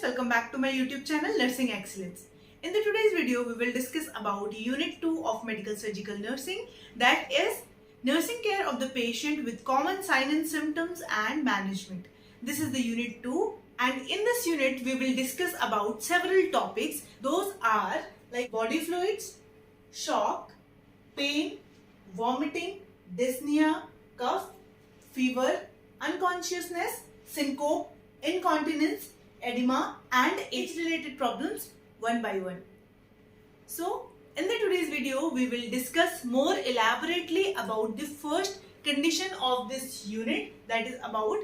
welcome back to my YouTube channel Nursing Excellence. In the today's video, we will discuss about Unit 2 of Medical Surgical Nursing, that is nursing care of the patient with common signs and symptoms and management. This is the Unit 2, and in this unit we will discuss about several topics. Those are like body fluids, shock, pain, vomiting, dyspnea, cough, fever, unconsciousness, syncope, incontinence, edema and age-related problems one by one. So, in the today's video, we will discuss more elaborately about the first condition of this unit, that is about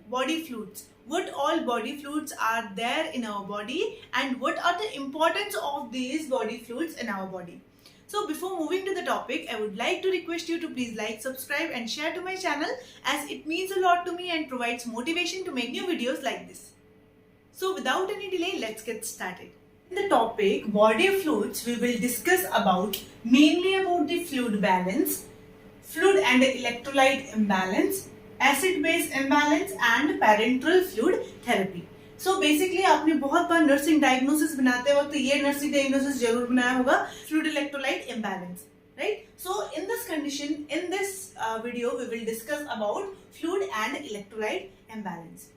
body fluids. What all body fluids are there in our body and what are the importance of these body fluids in our body. So before moving to the topic, I would like to request you to please like, subscribe and share to my channel, as it means a lot to me and provides motivation to make new videos like this. So without any delay, let's get started. In the topic body fluids, we will discuss mainly about the fluid balance, fluid and electrolyte imbalance, acid-base imbalance and parenteral fluid therapy. So basically आपने बहुत बार nursing diagnosis बनाते वक्त ये nursing diagnosis जरूर बनाया होगा, fluid electrolyte imbalance, right? So in this condition, in this video, we will discuss about fluid and electrolyte imbalance.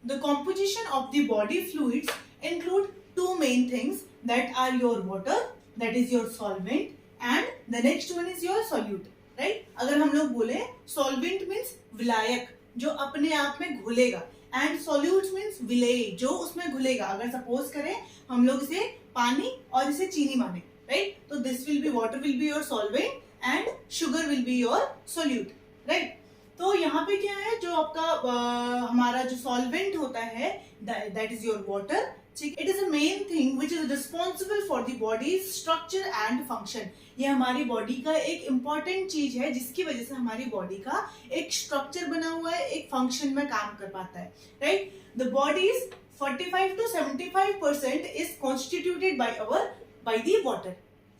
The composition of the body fluids include two main things, that are your water, that is your solvent, and the next one is your solute, right? अगर हम लोग बोले solvent means विलायक जो अपने आप में घुलेगा, and solutes means विलेय जो उसमें घुलेगा. अगर सपोज करें हम लोग इसे पानी और इसे चीनी माने, राइट? तो this will be water will be your solvent and sugar will be your solute, right? तो यहाँ पे क्या है, जो आपका हमारा जो सॉल्वेंट होता है दैट इज योर वाटर. ठीक, it is a main thing which is responsible for the body structure and function. ये हमारी बॉडी का एक इम्पॉर्टेंट चीज है जिसकी वजह से हमारी बॉडी का एक स्ट्रक्चर बना हुआ है, एक फंक्शन में काम कर पाता है, right? The bodies 45 to 75% is constituted by the water.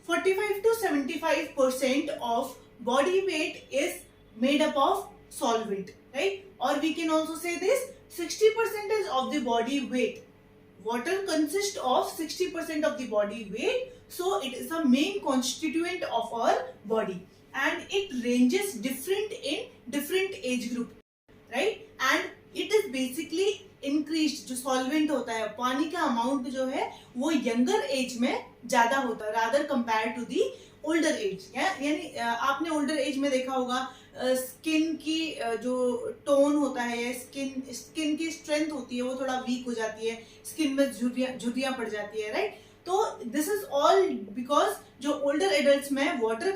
45 to 75% of body weight is made up of solvent, right? Or we can also say this, 60% of the body weight. Water consists of 60% of the body weight, so it is the main constituent of our body, and it ranges different in different age group, right? And it is basically increased. जो solvent होता है, पानी का amount जो है वो younger age में ज्यादा होता है rather compared to the older age. यानी आपने older age में देखा होगा स्किन की जो टोन होता है, स्किन की स्ट्रेंथ होती है वो थोड़ा वीक हो जाती है, स्किन में झुर्रियां पड़ जाती है, राइट? तो दिस इज ऑल बिकॉज जो ओल्डर एडल्ट्स में वाटर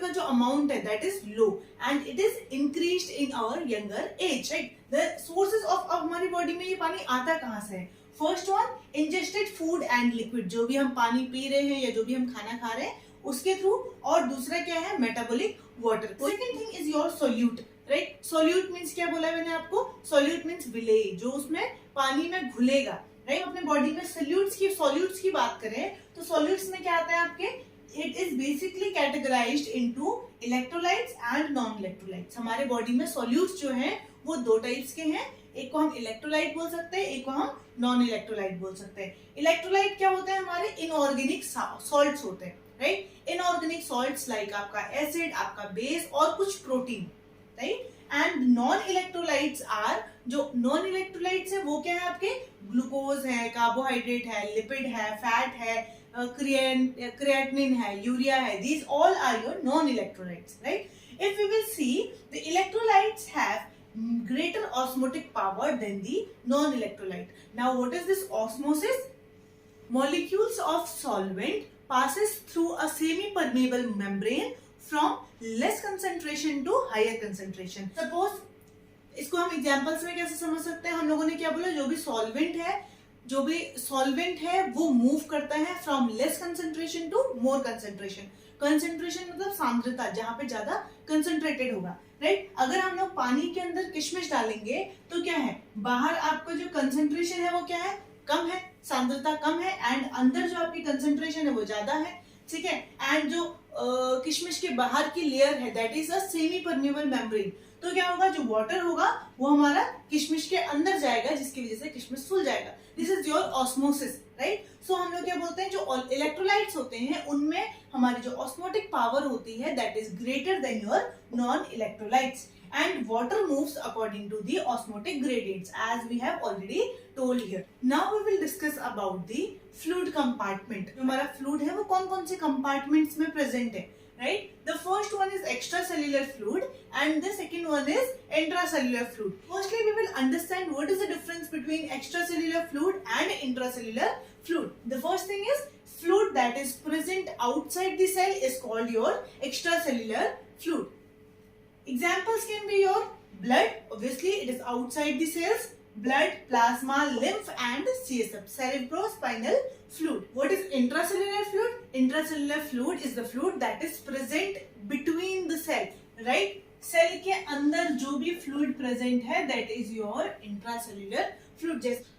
का जो अमाउंट है that is low and it is increased in our younger age, right? The sources of हमारी बॉडी में ये पानी आता कहाँ से है? First one, ingested food and liquid, जो भी हम पानी पी रहे हैं या जो भी हम खाना खा रहे हैं उसके थ्रू, और दूसरा क्या है, metabolic water. Second thing is your solute, right? Solute means क्या बोला मैंने आपको? सोल्यूट मींस विलेय, जो उसमें पानी में घुलेगा, राइट? अपने बॉडी में सोल्यूट्स की बात करें तो सोल्यूट्स में क्या आता है आपके? It is basically categorised into electrolytes and non electrolytes. हमारे बॉडी में सोल्यूट्स जो हैं वो दो टाइप्स के हैं, एक को हम इलेक्ट्रोलाइट बोल सकते हैं, एक को हम नॉन इलेक्ट्रोलाइट बोल सकते हैं. इलेक्ट्रोलाइट क्या होते हैं? हमारे इनऑर्गेनिक सॉल्ट्स होते हैं, राइट? इनऑर्गेनिक सॉल्ट्स लाइक आपका एसिड, आपका बेस और कुछ protein, right? And non electrolytes are, जो नॉन इलेक्ट्रोलाइट्स है वो क्या है आपके? ग्लूकोज है, कार्बोहाइड्रेट है, लिपिड है, फैट है, क्रिएटिनिन है, यूरिया है. These all are your non electrolytes, right? If we will see, the electrolytes have greater osmotic power than the non-electrolyte. Now what is this osmosis? Molecules of solvent passes through a semi-permeable membrane from less concentration to higher concentration. Suppose, इसको हम examples में कैसे समझ सकते हैं? हम लोगों ने क्या बोला, जो भी सॉल्वेंट है वो मूव करता है from less concentration to more concentration. Concentration मतलब सांद्रता, जहां पे ज्यादा कंसेंट्रेटेड होगा, राइट? अगर हम लोग पानी के अंदर किशमिश डालेंगे तो क्या है, बाहर आपका जो कंसेंट्रेशन है वो क्या है, कम है, सांद्रता कम है, एंड अंदर जो आपकी कंसेंट्रेशन है वो ज्यादा है, ठीक है? एंड जो किशमिश के बाहर की लेयर है that is a semi permeable membrane, तो क्या होगा, जो वाटर होगा वो हमारा किशमिश के अंदर जाएगा जिसकी वजह से किशमिश फूल जाएगा। This is your osmosis, right. So हम लोग क्या बोलते हैं, जो इलेक्ट्रोलाइट्स होते हैं उनमें हमारी जो ऑस्मोटिक पावर होती है that is greater than your non electrolytes, and water moves according to the osmotic gradients as we have already told here. Now we will discuss about the fluid compartment. जो हमारा fluid है वो कौन कौन से compartments में present है, right? The first one is extracellular fluid and the second one is intracellular fluid. Firstly, we will understand what is the difference between extracellular fluid and intracellular fluid. The first thing is fluid that is present outside the cell is called your extracellular fluid. Examples can be your blood, obviously it is outside the cells, blood, plasma, lymph and CSF, cerebrospinal fluid. What is intracellular fluid? Intracellular fluid is the fluid that is present between the cell, right? Cell के अंदर जो भी fluid present है that is your intracellular fluid, just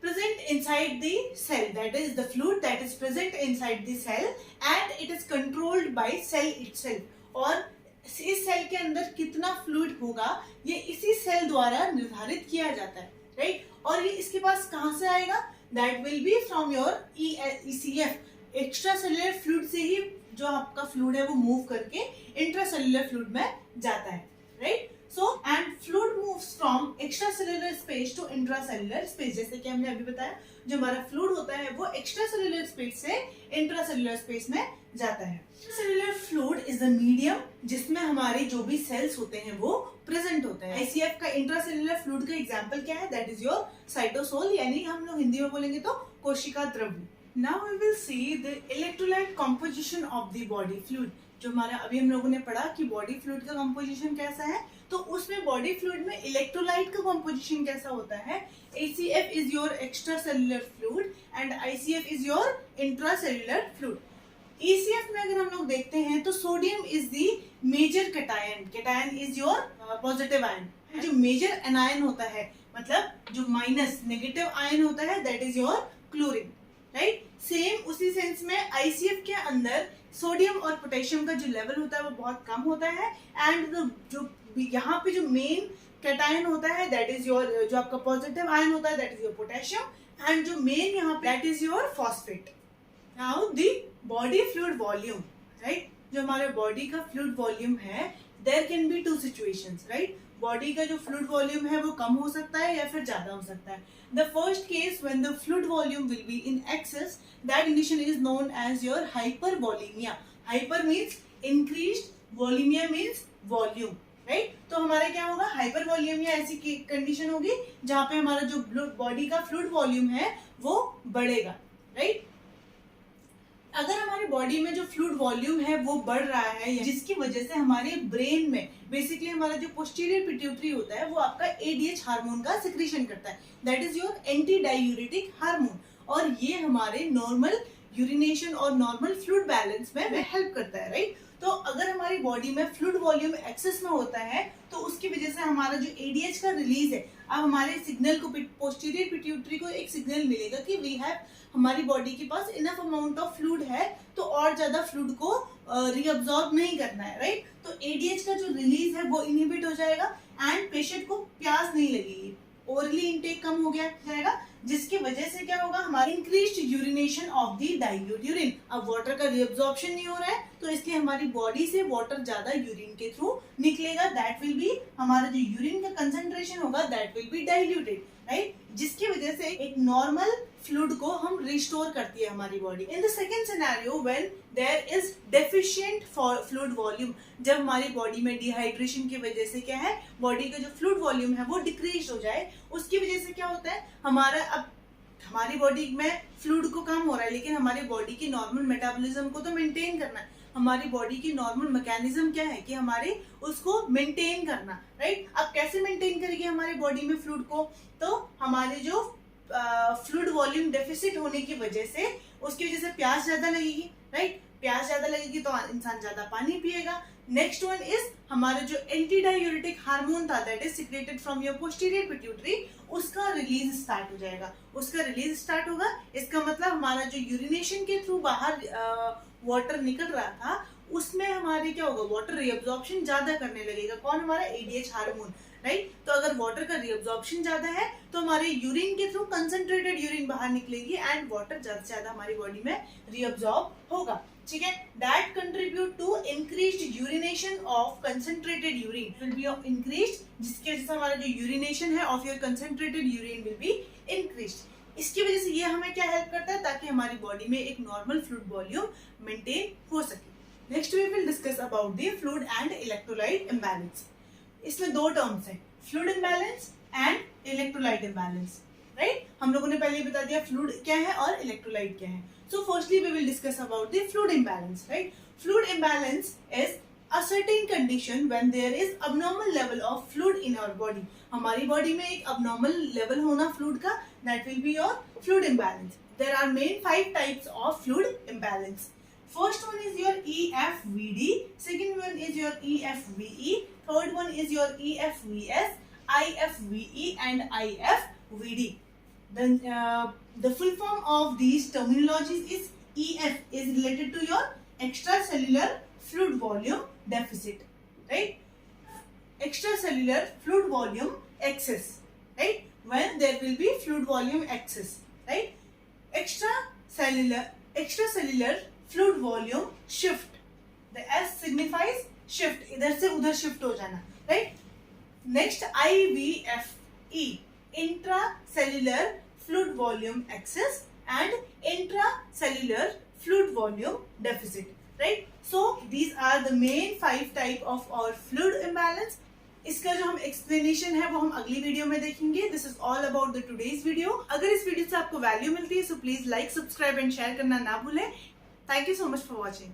present inside the cell, that is the fluid that is present inside the cell and it is controlled by cell itself. और इस cell के अंदर कितना फ्लूइड होगा ये इसी cell द्वारा निर्धारित किया जाता है, राइट। और ये इसके पास कहां से आएगा, that will be from your ECF, extra cellular fluid से ही जो आपका फ्लूइड है वो मूव करके इंट्रासेलुलर फ्लूइड में जाता है, right. So and fluid moves from extra cellular space to intracellular space, जैसे कि हमने अभी बताया जो हमारा फ्लूइड होता है वो एक्स्ट्रा सेलुलर स्पेस से इंट्रासेलुलर स्पेस में जाता है। Cellular fluid is the medium जिसमें हमारे जो भी सेल्स होते हैं वो प्रेजेंट होते हैं। ICF का इंट्रासेलुलर फ्लूइड का एग्जांपल क्या है, दैट इज योर साइटोसोल, यानी हम लोग हिंदी में बोलेंगे तो कोशिका द्रव्य। Now we will see the electrolyte composition of the body fluid. जो हमारा अभी हम लोगों ने पढ़ा कि बॉडी फ्लूइड का कंपोजिशन कैसा है, तो उसमें बॉडी फ्लूइड में इलेक्ट्रोलाइट का कंपोजिशन कैसा होता है। ACF is your extra cellular fluid and ICF is your intracellular fluid. ECF में अगर हम लोग देखते हैं तो sodium is the major cation, cation is your positive ion. जो मेजर एनायन होता है मतलब जो माइनस नेगेटिव आयन होता है that is your chlorine, right. Same उसी सेंस में ICF के अंदर सोडियम और पोटेशियम का जो लेवल होता है वो बहुत कम होता है एंड जो यहाँ पे जो मेन कैटायन होता है दैट इज योर, जो आपका पॉजिटिव आयन होता है that is your potassium and जो मेन यहाँ पे that is your phosphate. Now the body fluid volume, right. जो हमारे बॉडी का फ्लूइड वॉल्यूम है there can be two situations, right. Body का जो फ्लूइड वॉल्यूम है वो कम हो सकता है या फिर ज्यादा हो सकता है। The first case when the fluid volume will be in excess that condition is known as your hypervolemia. Hyper means increased, volemia means volume, right. तो हमारा क्या होगा, हाइपरवॉलीमिया ऐसी कंडीशन होगी जहां पे हमारा जो बॉडी का फ्लूइड वॉल्यूम है वो बढ़ेगा, राइट। अगर हमारी बॉडी में जो फ्लूइड वॉल्यूम है वो बढ़ रहा है जिसकी वजह से हमारे ब्रेन में बेसिकली हमारा जो पोस्टीरियर पिट्यूटरी होता है वो आपका ADH हार्मोन का सिक्रीशन करता है, that is your anti diuretic hormone, और ये हमारे नॉर्मल यूरिनेशन और नॉर्मल फ्लूइड बैलेंस में हेल्प करता है, राइट। तो अगर हमारी बॉडी में फ्लूइड वॉल्यूम एक्सेस में होता है तो उसकी वजह से हमारा जो ADH का रिलीज है, अब हमारे सिग्नल को पोस्टीरियर पिट्यूटरी को एक सिग्नल मिलेगा कि वी हैव, हमारी बॉडी के पास इनफ अमाउंट ऑफ फ्लूइड है तो और ज्यादा फ्लूइड को रीअब्सॉर्ब नहीं करना है, राइट। तो ADH का जो रिलीज है वो इनहिबिट हो जाएगा एंड पेशेंट को प्यास नहीं लगेगी, ओरली इनटेक कम हो गया जाएगा, जिसकी वजह से क्या होगा, हमारी increased urination of the dilute urine. अब वाटर का रीअब्सॉर्प्शन नहीं हो रहा है तो इसलिए हमारी बॉडी से वाटर ज्यादा यूरिन के थ्रू निकलेगा, दैट विल बी, हमारा जो यूरिन का कंसंट्रेशन होगा that will be diluted, right. जिसकी वजह से एक नॉर्मल फ्लूइड को हम रिस्टोर करती है हमारी body. In the second scenario when there is deficient fluid volume, जब हमारी बॉडी में डिहाइड्रेशन की वजह से क्या है, बॉडी का जो फ्लूइड वॉल्यूम है वो डिक्रीज हो जाए, उसकी वजह से क्या होता है, हमारा अब हमारी बॉडी में फ्लूइड को कम हो रहा है लेकिन हमारी बॉडी की नॉर्मल मेटाबॉलिज्म को तो मेंटेन करना है। हमारी बॉडी की नॉर्मल मैकेनिज्म क्या है कि हमारे उसको मेंटेन करना, राइट। अब कैसे मेंटेन करेगी हमारी बॉडी में फ्लूइड को, तो हमारे जो फ्लूइड वॉल्यूम डेफिसिट होने की वजह से उसकी वजह से प्यास ज्यादा लगेगी, राइट। प्यास ज्यादा लगेगी तो इंसान ज्यादा पानी पिएगा। नेक्स्ट वन इज हमारा जो एंटी डायूरेटिक हार्मोन था that is secreted from your posterior pituitary, उसका रिलीज स्टार्ट हो जाएगा। उसका रिलीज स्टार्ट होगा, इसका मतलब हमारा जो यूरिनेशन के थ्रू बाहर वाटर निकल रहा था उसमें हमारे क्या होगा, वाटर रीअब्जॉर्प्शन ज्यादा करने लगेगा। कौन, हमारा एडीएच हार्मोन, राइट। तो अगर वाटर का रीअब्जॉर्प्शन ज्यादा है तो हमारे यूरिन के थ्रू कंसंट्रेटेड यूरिन बाहर निकलेगी एंड वाटर ज्यादा से ज्यादा हमारी बॉडी में रीअब्जॉर्ब होगा, ठीक है। That contribute to increased urination of concentrated urine will be increased, जिसकी वजह से हमारा जो यूरिनेशन है of your concentrated urine will be increased. इसकी वजह से ये हमें क्या हेल्प करता है, ताकि हमारी बॉडी में एक नॉर्मल फ्लूइड वॉल्यूम मेंटेन हो सके। Next we will discuss about the fluid and electrolyte imbalance. इसमें दो टर्म्स हैं, fluid imbalance and electrolyte imbalance, right. हम लोगों ने पहले बता दिया फ्लूइड क्या है और इलेक्ट्रोलाइट क्या है। So firstly we will discuss about the fluid imbalance, right. Fluid imbalance is a certain condition when there is abnormal level of fluid in our body। हमारी बॉडी में एक abnormal level होना fluid का, that will be your fluid imbalance। There are main 5 types of fluid imbalance। First one is your EFVD, second one is your EFVE, third one is your EFVS, IFVE and IFVD। Then the full form of these terminologies is EF is related to your extracellular fluid volume deficit, right? Extracellular fluid volume excess, right? When there will be fluid volume excess, right? Extracellular fluid volume shift, the S signifies shift, इधर से उधर shift हो जाना, right? Next IVFE, intracellular fluid volume excess and intracellular fluid volume deficit, right? So these are the main 5 type of our fluid imbalance। इसका जो हम explanation है वो हम अगली वीडियो में देखेंगे। This is all about the today's video. अगर इस वीडियो से आपको वैल्यू मिलती है so please like, subscribe and share करना ना भूलें। Thank you so much for watching.